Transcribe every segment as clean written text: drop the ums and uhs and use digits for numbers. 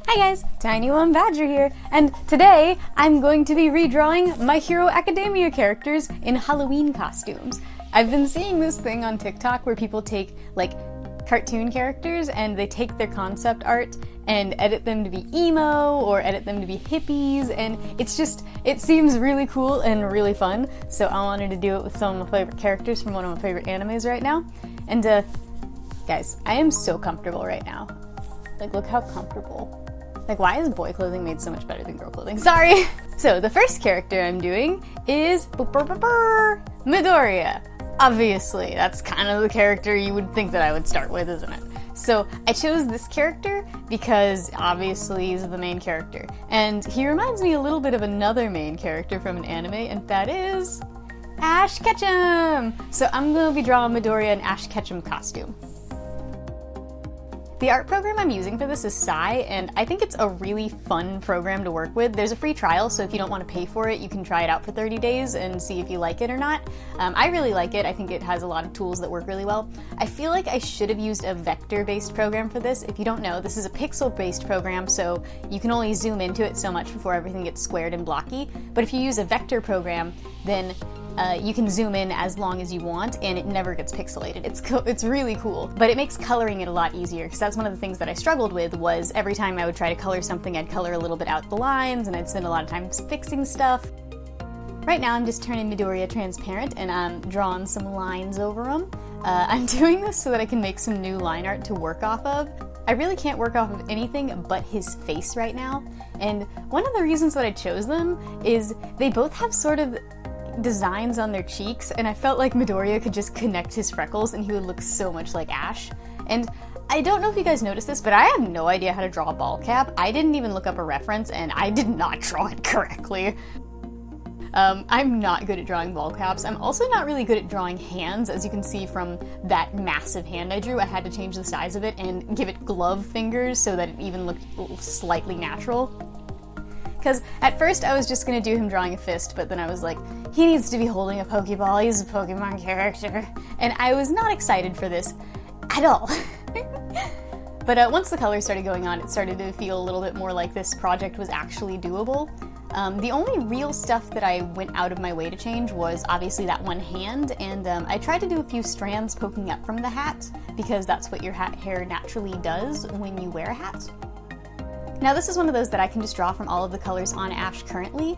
Hi guys, Tiny One Badger here, and today I'm going to be redrawing My Hero Academia characters in Halloween costumes. I've been seeing this thing on TikTok where people take, like, cartoon characters and they take their concept art and edit them to be emo or edit them to be hippies, and it seems really cool and really fun, so I wanted to do it with some of my favorite characters from one of my favorite animes right now. And, guys, I am so comfortable right now. Like, look how comfortable. Like, why is boy clothing made so much better than girl clothing? Sorry! So, the first character I'm doing is Midoriya. Obviously, that's kind of the character you would think that I would start with, isn't it? So, I chose this character because, obviously, he's the main character. And he reminds me a little bit of another main character from an anime, and that is Ash Ketchum! So, I'm going to be drawing Midoriya in Ash Ketchum costume. The art program I'm using for this is Sai, and I think it's a really fun program to work with. There's a free trial, so if you don't want to pay for it, you can try it out for 30 days and see if you like it or not. I really like it. I think it has a lot of tools that work really well. I feel like I should have used a vector-based program for this. If you don't know, this is a pixel-based program, so you can only zoom into it so much before everything gets squared and blocky. But if you use a vector program, then you can zoom in as long as you want, and it never gets pixelated. It's really cool, but it makes coloring it a lot easier, because that's one of the things that I struggled with, was every time I would try to color something, I'd color a little bit out the lines, and I'd spend a lot of time fixing stuff. Right now I'm just turning Midoriya transparent, and I'm drawing some lines over them. I'm doing this so that I can make some new line art to work off of. I really can't work off of anything but his face right now, and one of the reasons that I chose them is they both have sort of designs on their cheeks, and I felt like Midoriya could just connect his freckles and he would look so much like Ash. And I don't know if you guys noticed this, but I have no idea how to draw a ball cap. I didn't even look up a reference, and I did not draw it correctly. I'm not good at drawing ball caps. I'm also not really good at drawing hands. As you can see from that massive hand I drew, I had to change the size of it and give it glove fingers so that it even looked slightly natural. Because at first I was just going to do him drawing a fist, but then I was like, he needs to be holding a Pokeball, he's a Pokemon character. And I was not excited for this at all. But once the colors started going on, it started to feel a little bit more like this project was actually doable. The only real stuff that I went out of my way to change was obviously that one hand, and I tried to do a few strands poking up from the hat, because that's what your hair naturally does when you wear a hat. Now this is one of those that I can just draw from all of the colors on Ash currently.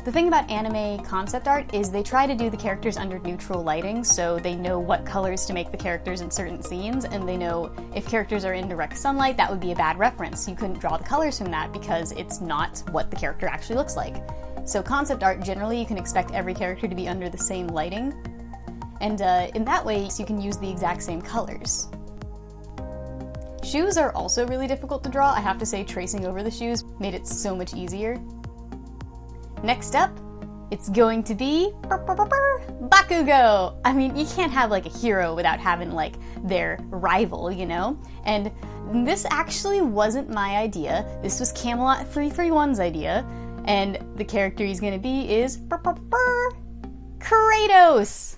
The thing about anime concept art is they try to do the characters under neutral lighting, so they know what colors to make the characters in certain scenes, and they know if characters are in direct sunlight, that would be a bad reference. You couldn't draw the colors from that because it's not what the character actually looks like. So concept art, generally you can expect every character to be under the same lighting, and in that way you can use the exact same colors. Shoes are also really difficult to draw. I have to say, tracing over the shoes made it so much easier. Next up, it's going to be Bakugo! I mean, you can't have like a hero without having like their rival, you know? And this actually wasn't my idea. This was Camelot 331's idea, and the character he's gonna be is Kratos!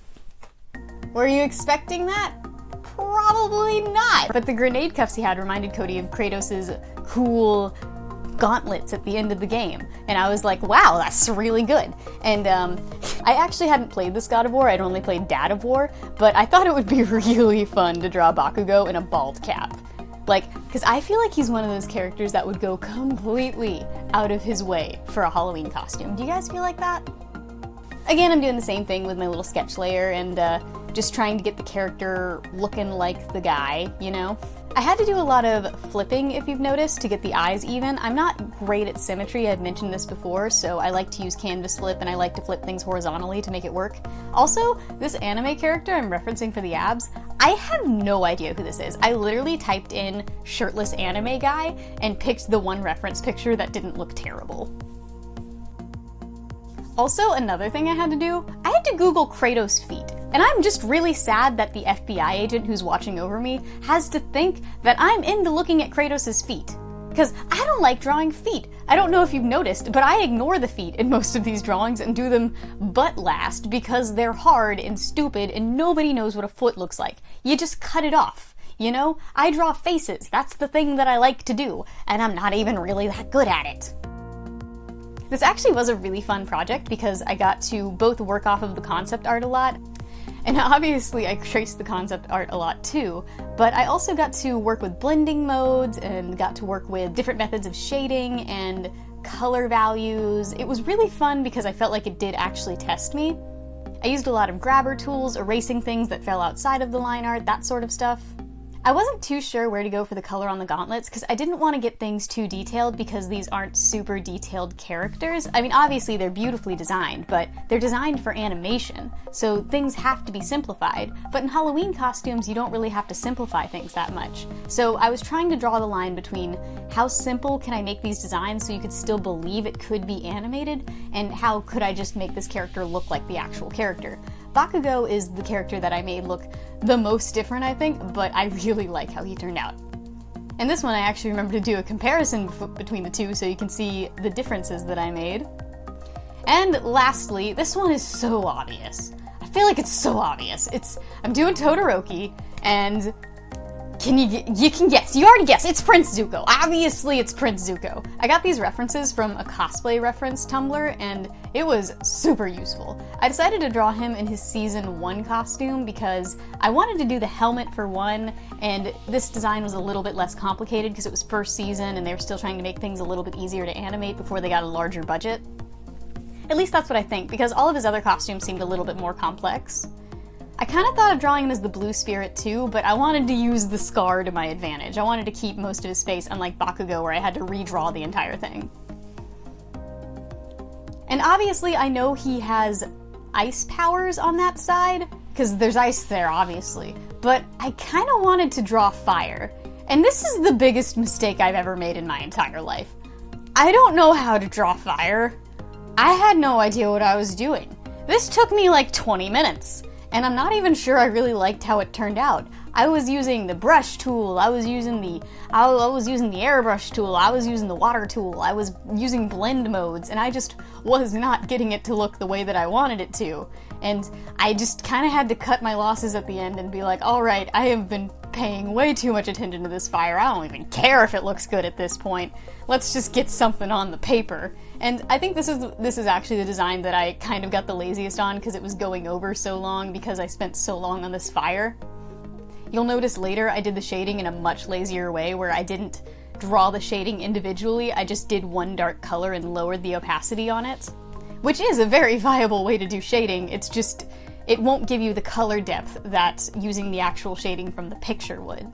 Were you expecting that? Probably not! But the grenade cuffs he had reminded Cody of Kratos' cool gauntlets at the end of the game. And I was like, wow, that's really good. And I actually hadn't played this God of War, I'd only played Dad of War, but I thought it would be really fun to draw Bakugo in a bald cap. Like, because I feel like he's one of those characters that would go completely out of his way for a Halloween costume. Do you guys feel like that? Again, I'm doing the same thing with my little sketch layer and just trying to get the character looking like the guy, you know? I had to do a lot of flipping, if you've noticed, to get the eyes even. I'm not great at symmetry, I've mentioned this before, so I like to use canvas flip and I like to flip things horizontally to make it work. Also, this anime character I'm referencing for the abs, I have no idea who this is. I literally typed in shirtless anime guy and picked the one reference picture that didn't look terrible. Also, another thing I had to do, I had to Google Kratos' feet. And I'm just really sad that the FBI agent who's watching over me has to think that I'm into looking at Kratos' feet. Because I don't like drawing feet. I don't know if you've noticed, but I ignore the feet in most of these drawings and do them butt last because they're hard and stupid and nobody knows what a foot looks like. You just cut it off. You know, I draw faces. That's the thing that I like to do, and I'm not even really that good at it. This actually was a really fun project because I got to both work off of the concept art a lot, and obviously I traced the concept art a lot too, but I also got to work with blending modes and got to work with different methods of shading and color values. It was really fun because I felt like it did actually test me. I used a lot of grabber tools, erasing things that fell outside of the line art, that sort of stuff. I wasn't too sure where to go for the color on the gauntlets because I didn't want to get things too detailed because these aren't super detailed characters. I mean, obviously they're beautifully designed, but they're designed for animation, so things have to be simplified. But in Halloween costumes, you don't really have to simplify things that much. So I was trying to draw the line between how simple can I make these designs so you could still believe it could be animated, and how could I just make this character look like the actual character. Bakugo is the character that I made look the most different, I think, but I really like how he turned out. And this one I actually remember to do a comparison between the two so you can see the differences that I made. And lastly, this one is so obvious. I feel like it's so obvious. I'm doing Todoroki, and you can guess. You already guessed. It's Prince Zuko. Obviously, it's Prince Zuko. I got these references from a cosplay reference Tumblr, and it was super useful. I decided to draw him in his season 1 costume because I wanted to do the helmet for one, and this design was a little bit less complicated because it was first season and they were still trying to make things a little bit easier to animate before they got a larger budget. At least that's what I think, because all of his other costumes seemed a little bit more complex. I kind of thought of drawing him as the blue spirit too, but I wanted to use the scar to my advantage. I wanted to keep most of his face, unlike Bakugo where I had to redraw the entire thing. And obviously I know he has ice powers on that side, because there's ice there, obviously, but I kind of wanted to draw fire. And this is the biggest mistake I've ever made in my entire life. I don't know how to draw fire. I had no idea what I was doing. This took me like 20 minutes. And I'm not even sure I really liked how it turned out. I was using the brush tool, I was using the airbrush tool, I was using the water tool, I was using blend modes, and I just was not getting it to look the way that I wanted it to. And I just kind of had to cut my losses at the end and be like, alright, I have been paying way too much attention to this fire, I don't even care if it looks good at this point. Let's just get something on the paper. And I think this is actually the design that I kind of got the laziest on because it was going over so long because I spent so long on this fire. You'll notice later I did the shading in a much lazier way where I didn't draw the shading individually, I just did one dark color and lowered the opacity on it. Which is a very viable way to do shading, it's just, it won't give you the color depth that using the actual shading from the picture would.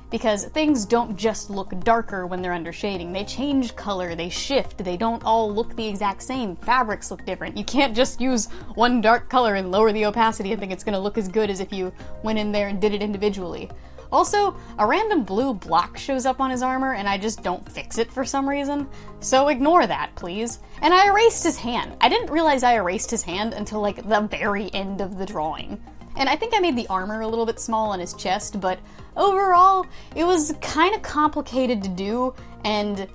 Because things don't just look darker when they're under shading. They change color, they shift, they don't all look the exact same. Fabrics look different. You can't just use one dark color and lower the opacity and think it's gonna look as good as if you went in there and did it individually. Also, a random blue block shows up on his armor and I just don't fix it for some reason. So ignore that, please. And I erased his hand. I didn't realize I erased his hand until like the very end of the drawing. And I think I made the armor a little bit small on his chest, but overall, it was kind of complicated to do, and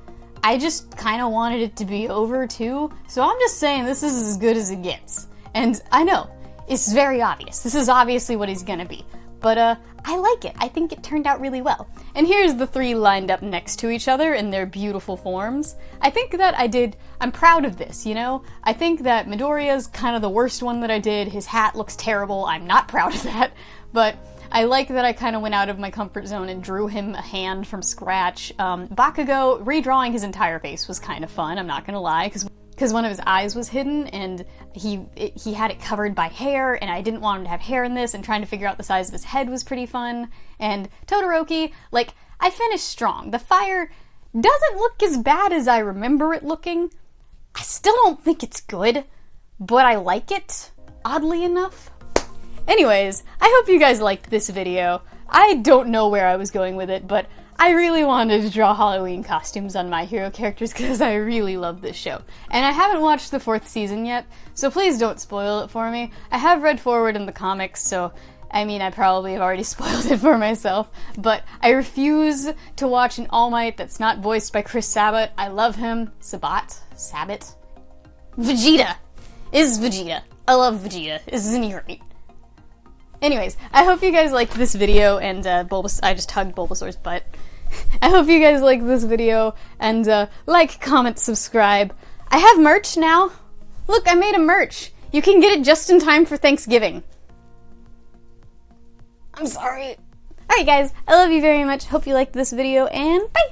I just kind of wanted it to be over too, so I'm just saying this is as good as it gets. And I know, it's very obvious. This is obviously what he's gonna be. But I like it. I think it turned out really well. And here's the three lined up next to each other in their beautiful forms. I think that I'm proud of this, you know? I think that Midoriya's kind of the worst one that I did. His hat looks terrible. I'm not proud of that. But I like that I kind of went out of my comfort zone and drew him a hand from scratch. Bakugo, redrawing his entire face was kind of fun, I'm not gonna lie, because one of his eyes was hidden and he had it covered by hair and I didn't want him to have hair in this, and trying to figure out the size of his head was pretty fun. And Todoroki, like, I finished strong. The fire doesn't look as bad as I remember it looking. I still don't think it's good, but I like it, oddly enough. Anyways, I hope you guys liked this video. I don't know where I was going with it, but I really wanted to draw Halloween costumes on My Hero characters because I really love this show. And I haven't watched the 4th season yet, so please don't spoil it for me. I have read forward in the comics, so I mean, I probably have already spoiled it for myself, but I refuse to watch an All Might that's not voiced by Chris Sabat. I love him. Sabat? Vegeta! Is Vegeta. I love Vegeta. Isn't he great? Anyways, I hope you guys liked this video, and I just hugged Bulbasaur's butt. I hope you guys liked this video, and like, comment, subscribe. I have merch now. Look, I made a merch. You can get it just in time for Thanksgiving. I'm sorry. Alright guys, I love you very much. Hope you liked this video, and bye!